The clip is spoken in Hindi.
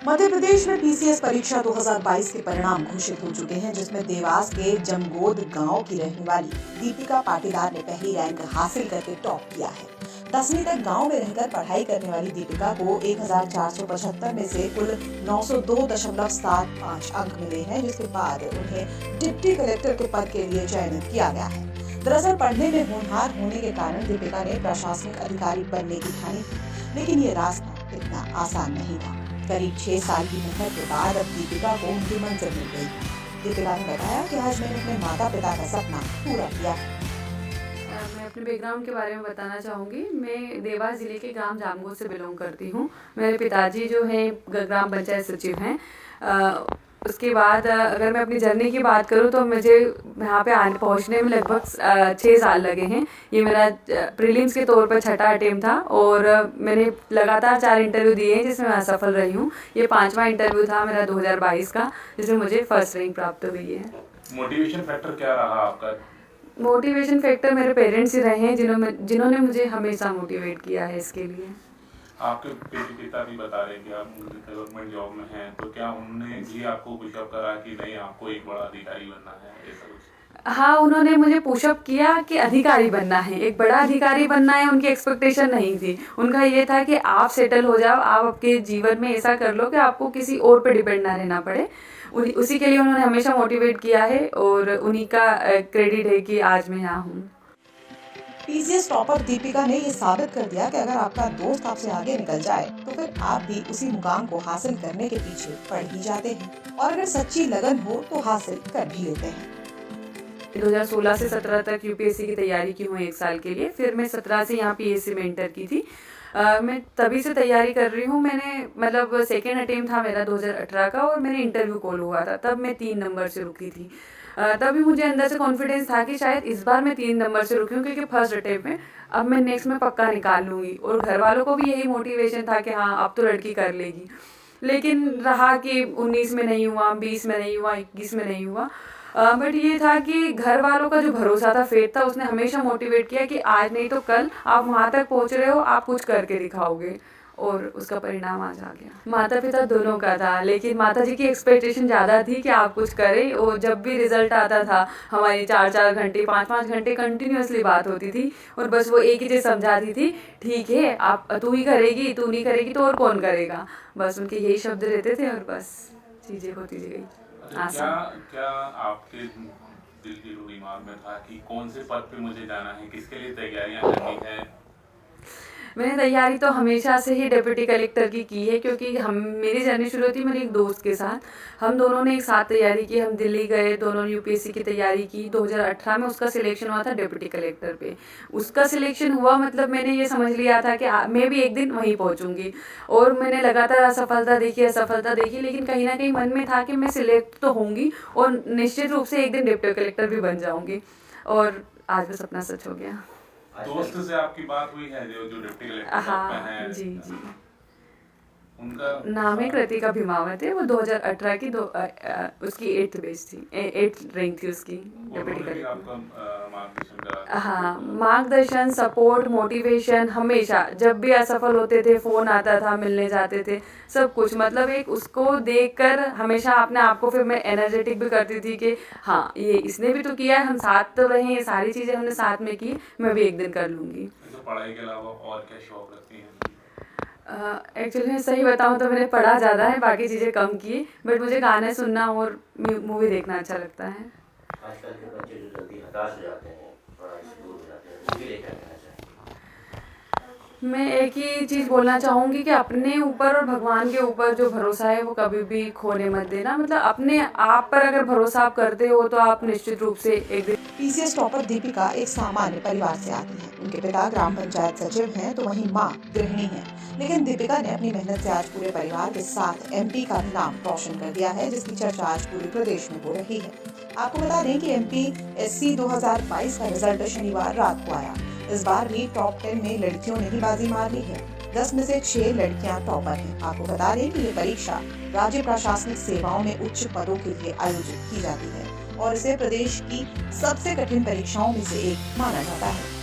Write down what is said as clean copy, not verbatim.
मध्य प्रदेश में पीसीएस परीक्षा 2022 के परिणाम घोषित हो चुके हैं, जिसमें देवास के जमगोद गांव की रहने वाली दीपिका पाटीदार ने पहली रैंक हासिल करके टॉप किया है। 10वीं तक गांव में रहकर पढ़ाई करने वाली दीपिका को 1475 में से कुल 902.75 अंक मिले हैं, जिसके बाद उन्हें डिप्टी कलेक्टर के पद के लिए चयनित किया गया है। दरअसल पढ़ने में होनहार होने के कारण दीपिका ने प्रशासनिक अधिकारी बनने की ठानी थी, लेकिन ये रास्ता इतना आसान नहीं था। करीब 6 साल की मेहनत के बाद अब दीपिका को उनकी मंजिल मिल गई। दीपिका ने बताया कि आज मैंने अपने माता पिता का सपना पूरा किया है। मैं अपने बैकग्राउंड के बारे में बताना चाहूँगी। मैं देवास जिले के ग्राम जामगोद से बिलोंग करती हूँ। मेरे पिताजी जो हैं ग्राम पंचायत सचिव हैं। उसके बाद अगर मैं अपनी जर्नी की बात करूँ तो मुझे यहाँ पे पहुँचने में लगभग 6 साल लगे हैं। ये मेरा प्रीलिम्स के तौर पर छठा अटेम्प्ट था और मैंने लगातार 4 इंटरव्यू दिए हैं, जिसमें मैं असफल रही हूँ। ये 5वां इंटरव्यू था मेरा 2022 का, जिसमें मुझे फर्स्ट रैंक प्राप्त हुई है। मोटिवेशन फैक्टर क्या रहा आपका? मोटिवेशन फैक्टर मेरे पेरेंट्स ही रहे हैं, जिन्होंने मुझे हमेशा मोटिवेट किया है इसके लिए। आपके पिता भी बता रहे हैं कि आप गवर्नमेंट जॉब में हैं, तो क्या उन्होंने भी आपको पुशअप करा कि नहीं आपको एक बड़ा अधिकारी बनना है, ऐसा कुछ? हाँ, उन्होंने मुझे पुशअप किया कि अधिकारी बनना है, एक बड़ा अधिकारी बनना है। उनकी एक्सपेक्टेशन नहीं थी। उनका ये था कि आप सेटल हो जाओ, आप आपके जीवन में ऐसा कर लो कि आपको किसी और पे डिपेंड ना रहना पड़े। उसी के लिए उन्होंने हमेशा मोटिवेट किया है और उन्हीं का क्रेडिट है कि आज मैं यहाँ हूँ। पीसीएस टॉपर दीपिका ने ये साबित कर दिया कि अगर आपका दोस्त आपसे आगे निकल जाए तो फिर आप भी उसी मुकाम को हासिल करने के पीछे पड़ ही जाते हैं, और अगर सच्ची लगन हो तो हासिल कर भी लेते हैं। 2016 से 17 तक यूपीएससी की तैयारी की हूँ 1 साल के लिए। फिर मैं 17 से यहाँ पीएससी में इंटर की थी। मैं तभी से तैयारी कर रही हूँ। मैंने मतलब सेकेंड अटेम्प्ट था मेरा 2018 का, और मेरे इंटरव्यू कॉल हुआ था, तब मैं 3 नंबर से रुकी थी। तभी मुझे अंदर से कॉन्फिडेंस था कि शायद इस बार मैं 3 नंबर से रुकी हूँ, क्योंकि फर्स्ट अटेम्प्ट में अब मैं नेक्स्ट में पक्का निकाल लूँगी। और घर वालों को भी यही मोटिवेशन था कि हाँ अब तो लड़की कर लेगी। लेकिन रहा कि 19 में नहीं हुआ, 20 में नहीं हुआ, 21 में नहीं हुआ। बट ये था कि घर वालों का जो भरोसा था, फेथ था, उसने हमेशा मोटिवेट किया कि आज नहीं तो कल आप वहाँ तक पहुँच रहे हो, आप कुछ करके दिखाओगे। और उसका परिणाम आज आ गया। माता पिता दोनों का था, लेकिन माता जी की एक्सपेक्टेशन ज़्यादा थी कि आप कुछ करें। और जब भी रिजल्ट आता था हमारी 4-4 घंटे 5-5 घंटे कंटिन्यूसली बात होती थी, और बस वो एक ही चीज़ समझाती थी, ठीक है आप तू ही करेगी, तू नहीं करेगी तो और कौन करेगा। बस उनके यही शब्द रहते थे और बस चीज़ें होती गई। क्या आपके दिल की दिमाग में था कि कौन से पद पे मुझे जाना है, किसके लिए तैयारियां करनी है? मैंने तैयारी तो हमेशा से ही डिप्टी कलेक्टर की है, क्योंकि मेरी जर्नी शुरू हुई मेरे एक दोस्त के साथ। हम दोनों ने एक साथ तैयारी की, हम दिल्ली गए, दोनों यूपीएससी की तैयारी की। 2018 में उसका सिलेक्शन हुआ था डिप्टी कलेक्टर पे। उसका सिलेक्शन हुआ मतलब मैंने ये समझ लिया था कि मैं भी एक दिन वहीं पहुँचूँगी। और मैंने लगातार असफलता देखी, लेकिन कहीं ना कहीं मन में था कि मैं सिलेक्ट तो होंगी और निश्चित रूप से एक दिन डिप्टी कलेक्टर भी बन जाऊँगी। और आज वो सपना सच हो गया। दोस्त से आपकी बात हुई है जो डिप्टी कलेक्टर में है? जी। उनका नाम है कृतिका भीमावत है। वो 2018 की उसकी 8th बेस थी, 8th रैंक थी उसकी डिप्टी कलेक्टर। हाँ, मार्गदर्शन, सपोर्ट, मोटिवेशन, हमेशा जब भी असफल होते थे फ़ोन आता था, मिलने जाते थे, सब कुछ। मतलब एक उसको देखकर हमेशा अपने आप को फिर मैं एनर्जेटिक भी करती थी कि हाँ ये इसने भी तो किया है, हम साथ तो रहे, ये सारी चीज़ें हमने साथ में की, मैं भी एक दिन कर लूँगी। तो पढ़ाई के अलावा और क्या शौक रखती हैं? एक्चुअली मैं सही बताऊँ तो मैंने पढ़ा ज़्यादा है, बाकी चीज़ें कम की। बट मुझे गाने सुनना और मूवी देखना अच्छा लगता है। आजकल के बच्चे जो जल्दी हताश हो जाते हैं, पढ़ाई से दूर हो जाते हैं, उनके लिए क्या कहना चाहिए? मैं एक ही चीज़ बोलना चाहूँगी कि अपने ऊपर और भगवान के ऊपर जो भरोसा है वो कभी भी खोने मत देना। मतलब अपने आप पर अगर भरोसा आप करते हो तो आप निश्चित रूप से एक दिन। पीसीएस टॉपर दीपिका एक सामान्य परिवार से आती है। उनके पिता ग्राम पंचायत सचिव हैं तो वहीं मां गृहिणी हैं। लेकिन दीपिका ने अपनी मेहनत से आज पूरे परिवार के साथ एमपी का नाम रोशन कर दिया है, जिसकी चर्चा आज पूरे प्रदेश में हो रही है। आपको बता दें कि एमपीएससी 2022 का रिजल्ट शनिवार रात को आया। इस बार भी टॉप 10 में लड़कियों ने ही बाजी मार ली है। 10 में से 6 लड़कियां टॉपर हैं। आपको बता दें कि ये परीक्षा राज्य प्रशासनिक सेवाओं में उच्च पदों के लिए आयोजित की जाती है और इसे प्रदेश की सबसे कठिन परीक्षाओं में से एक माना जाता है।